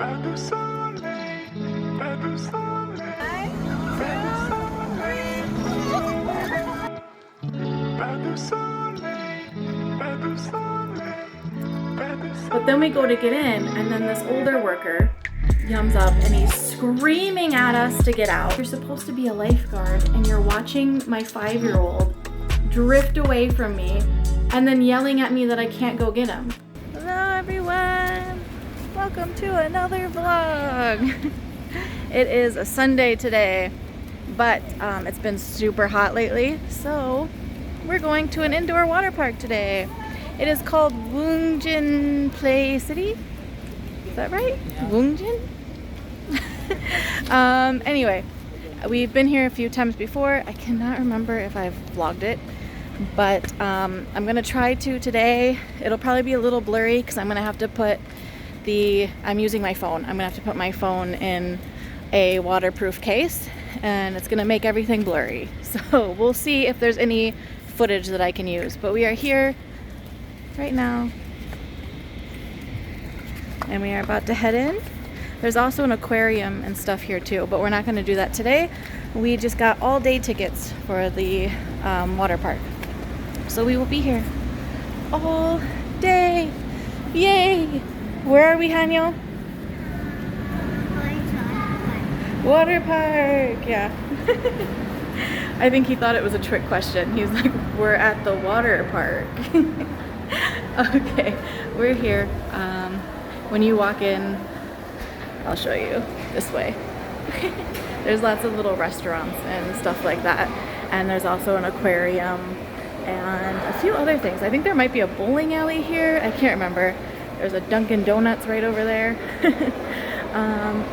But then we go to get in, and then this older worker comes up and he's screaming at us to get out. You're supposed to be a lifeguard and you're watching my 5-year-old drift away from me and then yelling at me that I can't go get him. Hello everyone! Welcome to another vlog! It is a Sunday today, but it's been super hot lately, so we're going to an indoor water park today. It is called Woongjin Playdoci. Is that right? Yeah. Woongjin? Anyway, we've been here a few times before. I cannot remember if I've vlogged it, but I'm gonna try to today. It'll probably be a little blurry because I'm gonna have to put I'm using my phone. I'm gonna have to put my phone in a waterproof case and it's gonna make everything blurry. So we'll see if there's any footage that I can use. But we are here right now and we are about to head in. There's also an aquarium and stuff here too, but we're not going to do that today. We just got all day tickets for the water park, so we will be here all day. Yay! Where are we, Hanyo? Water park. Yeah. I think he thought it was a trick question. He's like, we're at the water park. Okay, we're here. When you walk in, I'll show you this way. There's lots of little restaurants and stuff like that, and there's also an aquarium and a few other things. I think there might be a bowling alley here. I can't remember. There's a Dunkin' Donuts right over there.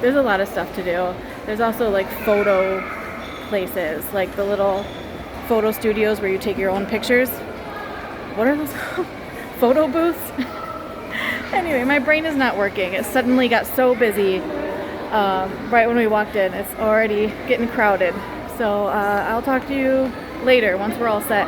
There's a lot of stuff to do. There's also like photo places, like the little photo studios where you take your own pictures. What are those? Photo booths? Anyway, my brain is not working. It suddenly got so busy right when we walked in. It's already getting crowded. So I'll talk to you later once we're all set.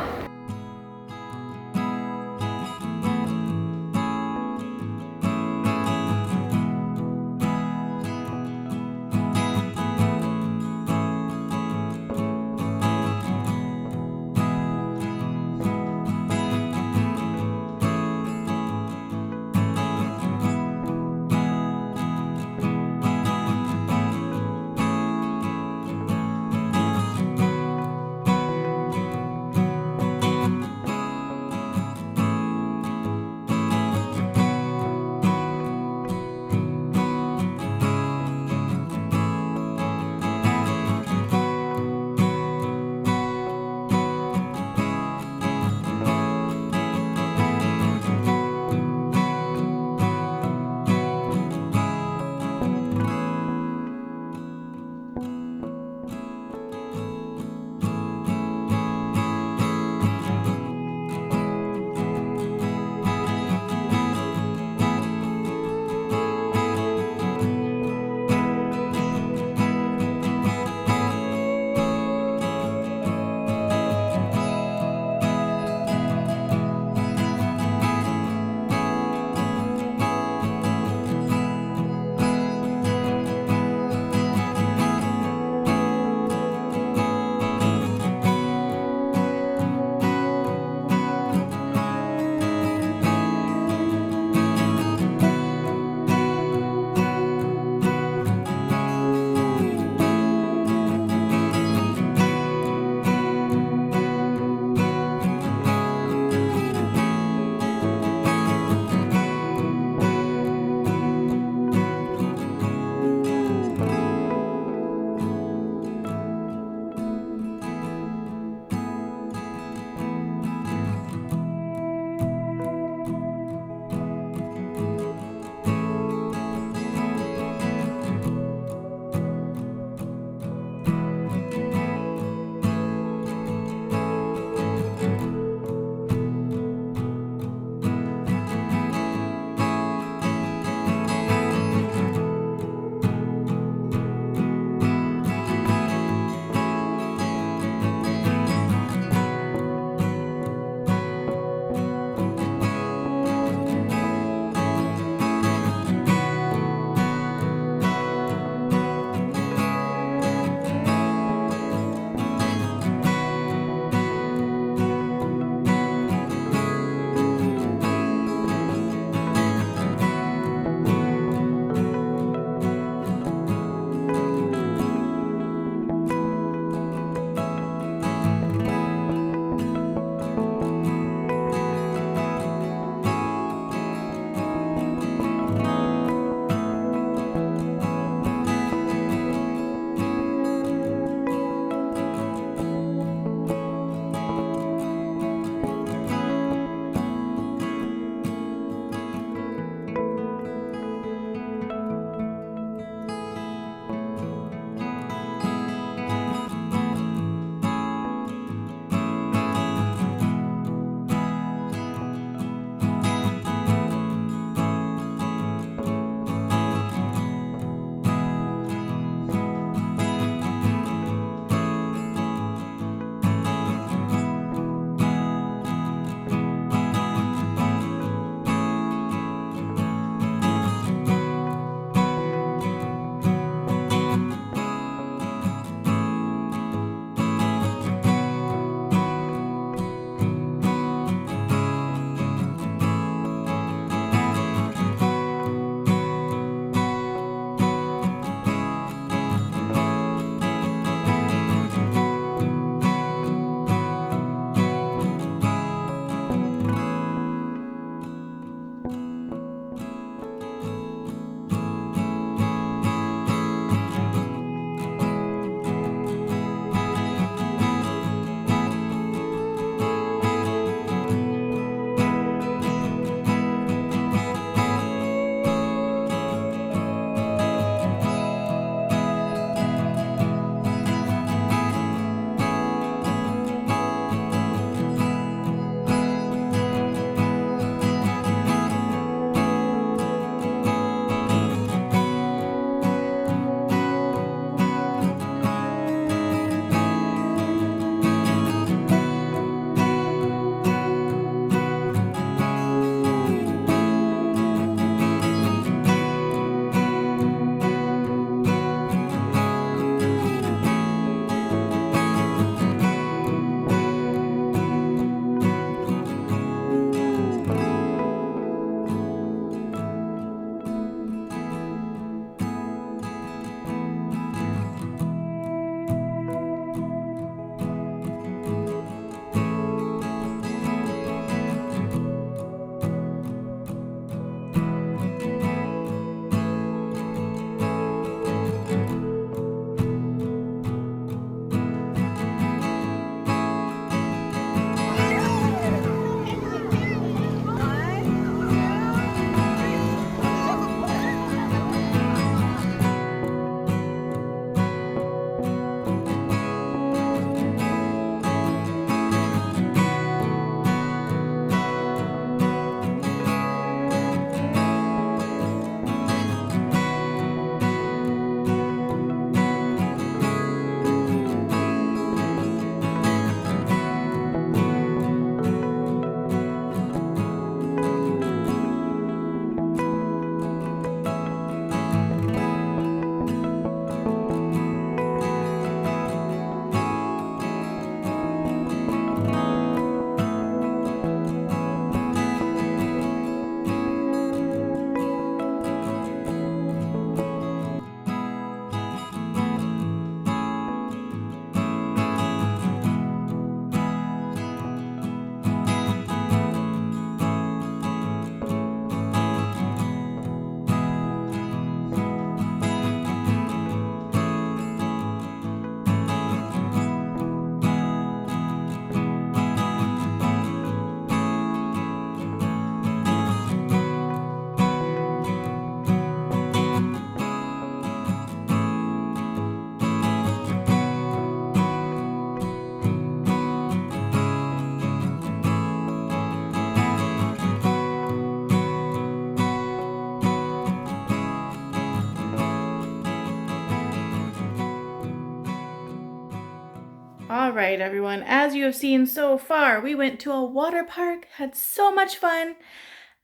All right, everyone. As you have seen so far, we went to a water park, had so much fun,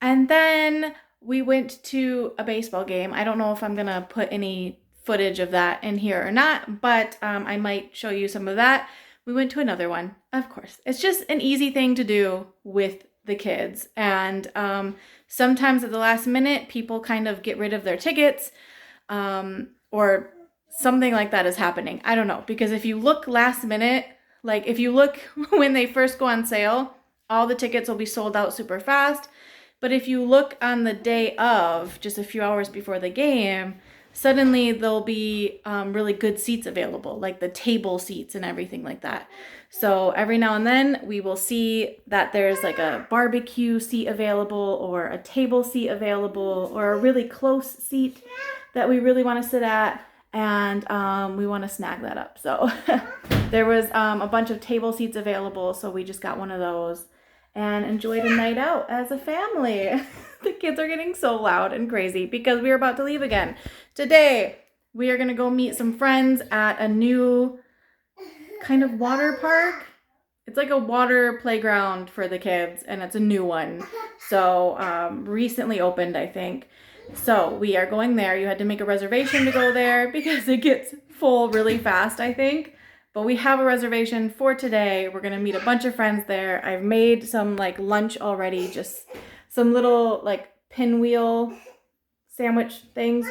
and then we went to a baseball game. I don't know if I'm gonna put any footage of that in here or not, but I might show you some of that. We went to another one, of course. It's just an easy thing to do with the kids, and sometimes at the last minute, people kind of get rid of their tickets, or something like that is happening. I don't know, because if you look last minute, like if you look when they first go on sale, all the tickets will be sold out super fast. But if you look on the day of, just a few hours before the game, suddenly there'll be really good seats available, like the table seats and everything like that. So every now and then we will see that there's like a barbecue seat available or a table seat available or a really close seat that we really want to sit at. And we want to snag that up. So there was a bunch of table seats available, so we just got one of those and enjoyed a night out as a family. The kids are getting so loud and crazy because we are about to leave again. Today, we are going to go meet some friends at a new kind of water park. It's like a water playground for the kids, and it's a new one. So recently opened, I think. So we are going there. You had to make a reservation to go there because it gets full really fast, I think. But we have a reservation for today. We're going to meet a bunch of friends there. I've made some like lunch already, just some little like pinwheel sandwich things.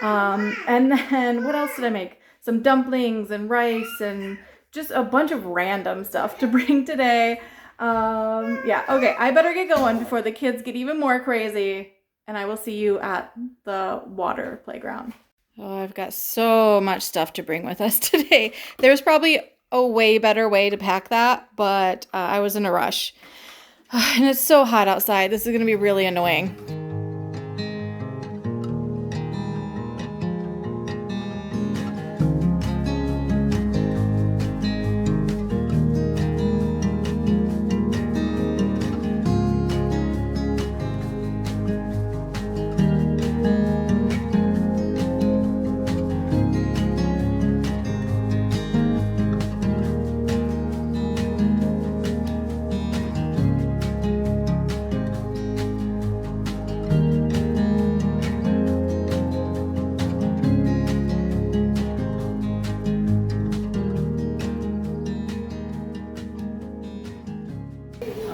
And then what else did I make? Some dumplings and rice and just a bunch of random stuff to bring today. Yeah, okay, I better get going before the kids get even more crazy. And I will see you at the water playground. Oh, I've got so much stuff to bring with us today. There's probably a way better way to pack that, but I was in a rush. And it's so hot outside. This is going to be really annoying.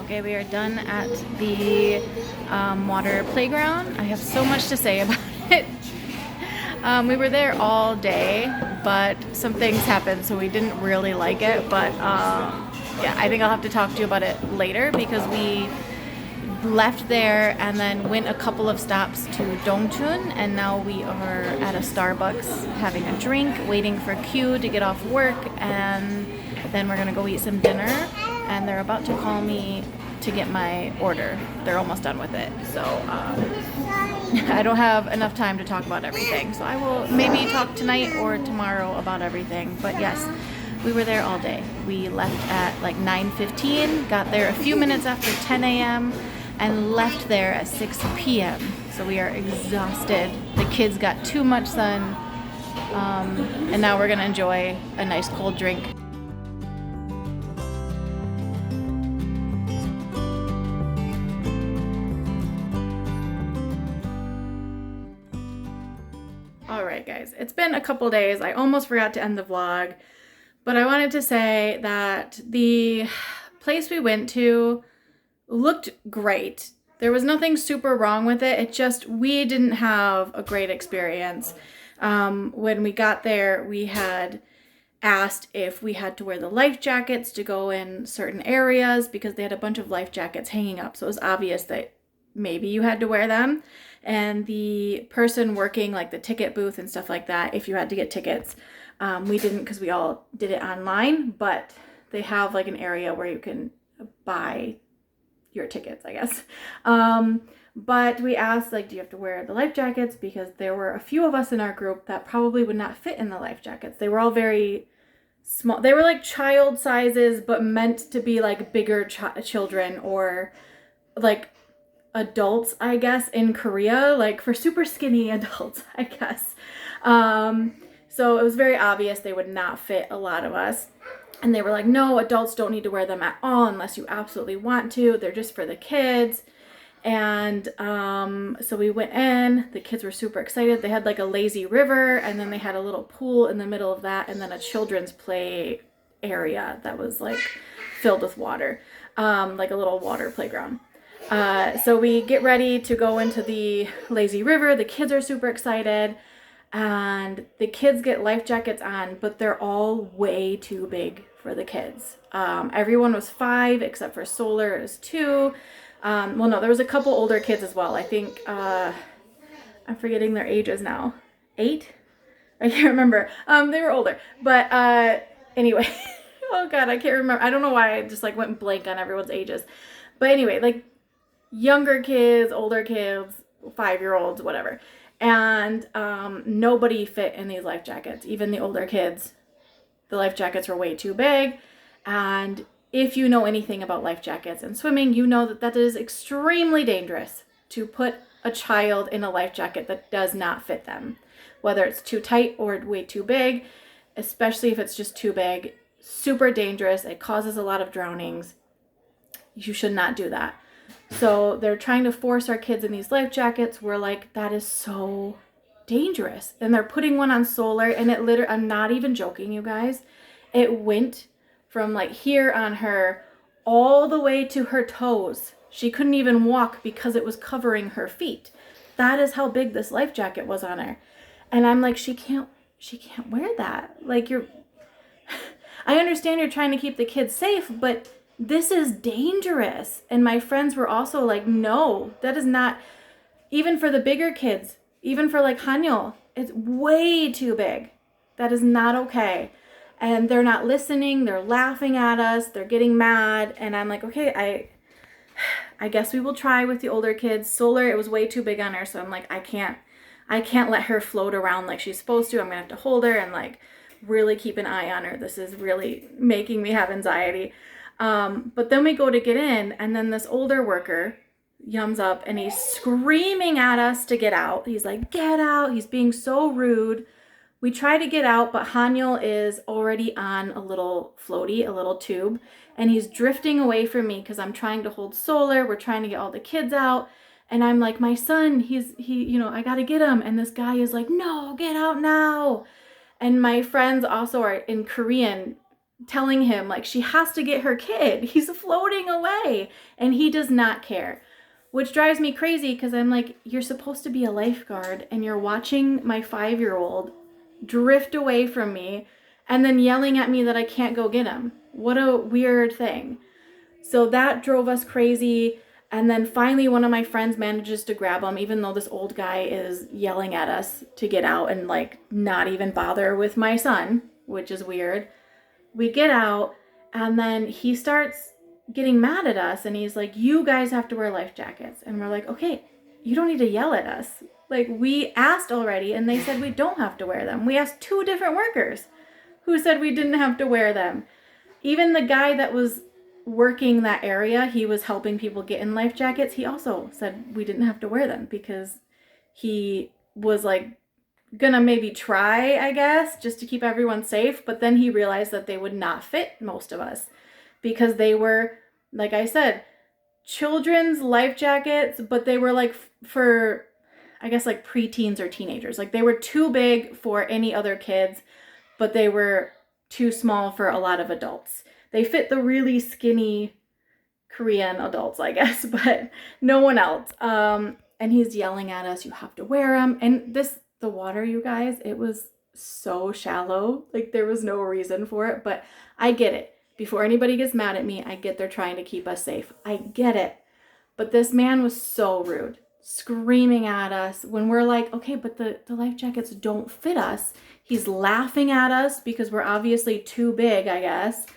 Okay, we are done at the water playground. I have so much to say about it. We were there all day, but some things happened, so we didn't really like it. But yeah, I think I'll have to talk to you about it later because we left there and then went a couple of stops to Dongchun, and now we are at a Starbucks having a drink, waiting for Q to get off work, and then we're gonna go eat some dinner. And they're about to call me to get my order. They're almost done with it. So I don't have enough time to talk about everything. So I will maybe talk tonight or tomorrow about everything. But yes, we were there all day. We left at like 9:15, got there a few minutes after 10 a.m. and left there at 6 p.m. So we are exhausted. The kids got too much sun. And now we're gonna enjoy a nice cold drink. Alright guys, it's been a couple days. I almost forgot to end the vlog, but I wanted to say that the place we went to looked great. There was nothing super wrong with it. It just, we didn't have a great experience. When we got there, we had asked if we had to wear the life jackets to go in certain areas because they had a bunch of life jackets hanging up. So it was obvious that maybe you had to wear them. And the person working like the ticket booth and stuff like that, if you had to get tickets, we didn't because we all did it online, but they have like an area where you can buy your tickets, I guess. But we asked, like, do you have to wear the life jackets? Because there were a few of us in our group that probably would not fit in the life jackets. They were all very small. They were like child sizes, but meant to be like bigger children or like adults, I guess, in Korea, like for super skinny adults, I guess. So it was very obvious they would not fit a lot of us. And they were like, no, adults don't need to wear them at all unless you absolutely want to. They're just for the kids. And so we went in. The kids were super excited. They had like a lazy river, and then they had a little pool in the middle of that, and then a children's play area that was like filled with water, like a little water playground. So we get ready to go into the lazy river. The kids are super excited, and the kids get life jackets on, but they're all way too big for the kids. Everyone was 5 except for Solar is 2. Well, no, there was a couple older kids as well. I think, I'm forgetting their ages now. 8? I can't remember. They were older, but, anyway, oh God, I can't remember. I don't know why I just like went blank on everyone's ages, but anyway, like younger kids, older kids, 5-year-olds, whatever. And, nobody fit in these life jackets, even the older kids. The life jackets were way too big. And if you know anything about life jackets and swimming, you know that that is extremely dangerous to put a child in a life jacket that does not fit them. Whether it's too tight or way too big, especially if it's just too big, super dangerous. It causes a lot of drownings. You should not do that. So they're trying to force our kids in these life jackets. We're like, that is so dangerous. And they're putting one on Solar, and it literally, I'm not even joking, you guys. It went from like here on her all the way to her toes. She couldn't even walk because it was covering her feet. That is how big this life jacket was on her. And I'm like, she can't wear that. Like I understand you're trying to keep the kids safe, but this is dangerous. And my friends were also like, no, that is not, even for the bigger kids, even for like Hanyo, it's way too big. That is not okay. And they're not listening. They're laughing at us. They're getting mad. And I'm like, okay, I guess we will try with the older kids. Solar, it was way too big on her. So I'm like, I can't let her float around like she's supposed to. I'm going to have to hold her and like really keep an eye on her. This is really making me have anxiety. But then we go to get in, and then this older worker yums up and he's screaming at us to get out. He's like, get out. He's being so rude. We try to get out, but Hanyul is already on a little floaty, a little tube, and he's drifting away from me because I'm trying to hold Solar. We're trying to get all the kids out, and I'm like, my son, I got to get him. And this guy is like, no, get out now. And my friends also are in Korean telling him like she has to get her kid. He's floating away, and he does not care, which drives me crazy because I'm like, you're supposed to be a lifeguard, and you're watching my 5-year-old drift away from me and then yelling at me that I can't go get him. What a weird thing. So that drove us crazy. And then finally one of my friends manages to grab him, even though this old guy is yelling at us to get out and like not even bother with my son, which is weird. We get out, and then he starts getting mad at us, and he's like, you guys have to wear life jackets. And we're like, okay, you don't need to yell at us. Like, we asked already, and they said we don't have to wear them. We asked 2 different workers who said we didn't have to wear them. Even the guy that was working that area, he was helping people get in life jackets. He also said we didn't have to wear them because he was like gonna maybe try, I guess, just to keep everyone safe. But then he realized that they would not fit most of us because they were, like I said, children's life jackets, but they were like for, I guess, like preteens or teenagers. Like they were too big for any other kids, but they were too small for a lot of adults. They fit the really skinny Korean adults, I guess, but no one else. And he's yelling at us, you have to wear them. And the water, you guys, it was so shallow. Like there was no reason for it, but I get it. Before anybody gets mad at me, I get they're trying to keep us safe. I get it. But this man was so rude, screaming at us when we're like, okay, but the life jackets don't fit us. He's laughing at us because we're obviously too big, I guess.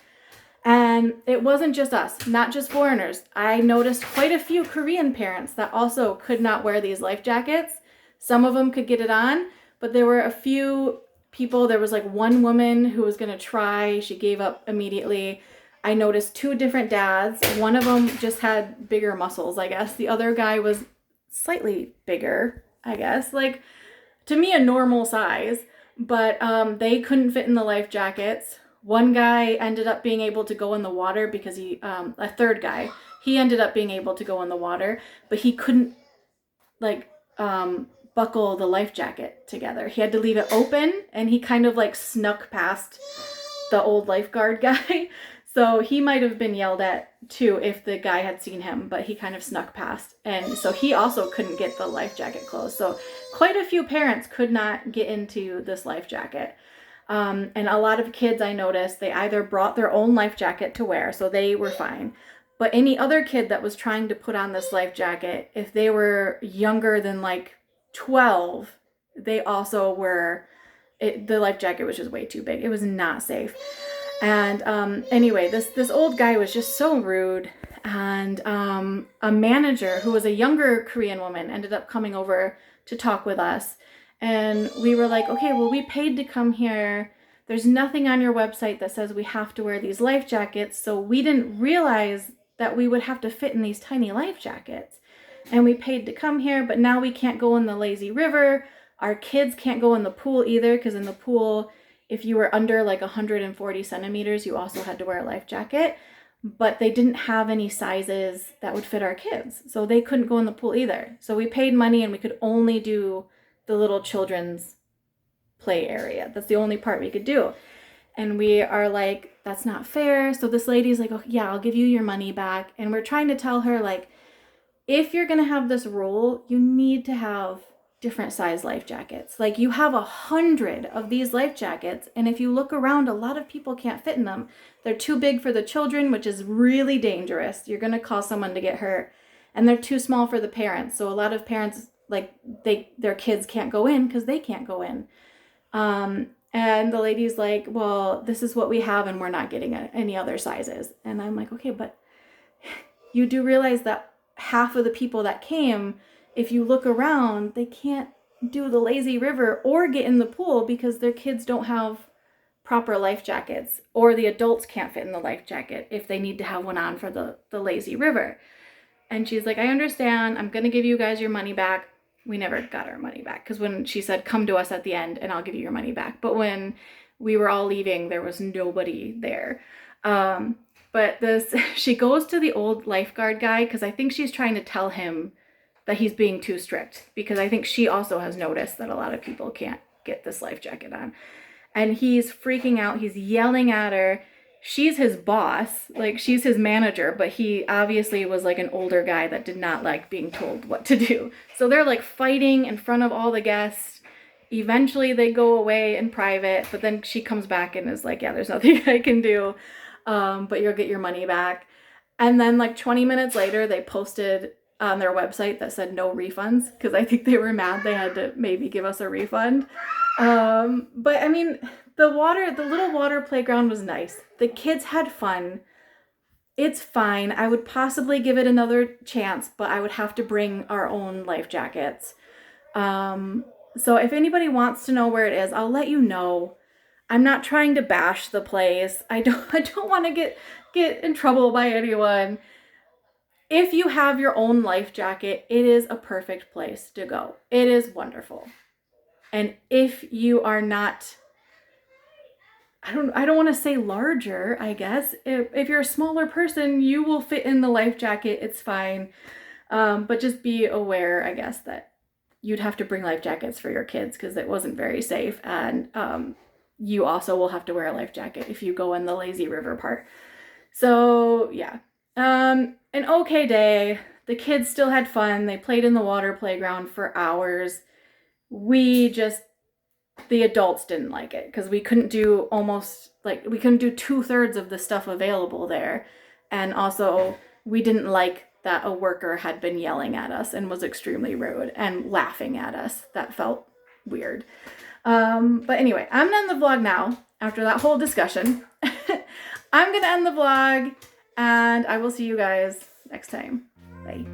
And it wasn't just us, not just foreigners. I noticed quite a few Korean parents that also could not wear these life jackets. Some of them could get it on, but there were a few people. There was like one woman who was going to try. She gave up immediately. I noticed 2 different dads. One of them just had bigger muscles, I guess. The other guy was slightly bigger, I guess. Like, to me, a normal size. But they couldn't fit in the life jackets. One guy ended up being able to go in the water because a third guy, he ended up being able to go in the water, but he couldn't like buckle the life jacket together. He had to leave it open, and he kind of like snuck past the old lifeguard guy. So he might have been yelled at too if the guy had seen him, but he kind of snuck past. And so he also couldn't get the life jacket closed. So quite a few parents could not get into this life jacket. And a lot of kids, I noticed, they either brought their own life jacket to wear, so they were fine. But any other kid that was trying to put on this life jacket, if they were younger than like 12, they also were, the life jacket was just way too big. It was not safe. And anyway, this old guy was just so rude. And a manager who was a younger Korean woman ended up coming over to talk with us. And we were like, okay, well, we paid to come here. There's nothing on your website that says we have to wear these life jackets. So we didn't realize that we would have to fit in these tiny life jackets. And we paid to come here, but now we can't go in the lazy river. Our kids can't go in the pool either, because in the pool, if you were under like 140 centimeters, you also had to wear a life jacket. But they didn't have any sizes that would fit our kids. So they couldn't go in the pool either. So we paid money and we could only do the little children's play area. That's the only part we could do. And we are like, that's not fair. So this lady's like, oh yeah, I'll give you your money back. And we're trying to tell her, like, if you're going to have this rule, you need to have different size life jackets. Like, you have 100 of these life jackets, and if you look around, a lot of people can't fit in them. They're too big for the children, which is really dangerous. You're going to cause someone to get hurt. And they're too small for the parents. So a lot of parents, like, their kids can't go in because they can't go in. And the lady's like, well, this is what we have, and we're not getting any other sizes. And I'm like, okay, but you do realize that half of the people that came, if you look around, they can't do the lazy river or get in the pool because their kids don't have proper life jackets, or the adults can't fit in the life jacket if they need to have one on for the lazy river. And she's like, I understand. I'm going to give you guys your money back. We never got our money back, because when she said, come to us at the end and I'll give you your money back. But when we were all leaving, there was nobody there. But she goes to the old lifeguard guy, because I think she's trying to tell him that he's being too strict, because I think she also has noticed that a lot of people can't get this life jacket on. And he's freaking out. He's yelling at her. She's his boss, like she's his manager, but he obviously was like an older guy that did not like being told what to do. So they're like fighting in front of all the guests. Eventually they go away in private, but then she comes back and is like, yeah, there's nothing I can do, but you'll get your money back. And then like 20 minutes later, they posted on their website that said no refunds, because I think they were mad they had to maybe give us a refund. But I mean, the little water playground was nice. The kids had fun. It's fine. I would possibly give it another chance, but I would have to bring our own life jackets. So if anybody wants to know where it is, I'll let you know. I'm not trying to bash the place. I don't want to get in trouble by anyone. If you have your own life jacket, it is a perfect place to go. It is wonderful. And if you are not, I don't want to say larger, I guess. If you're a smaller person, you will fit in the life jacket. It's fine. But just be aware, I guess, that you'd have to bring life jackets for your kids, because it wasn't very safe. And you also will have to wear a life jacket if you go in the lazy river part. So yeah. An okay day. The kids still had fun. They played in the water playground for hours. The adults didn't like it, because we couldn't do 2/3 of the stuff available there. And also we didn't like that a worker had been yelling at us and was extremely rude and laughing at us. That felt weird. But anyway, I'm gonna end the vlog now after that whole discussion. I'm gonna end the vlog, and I will see you guys next time. Bye.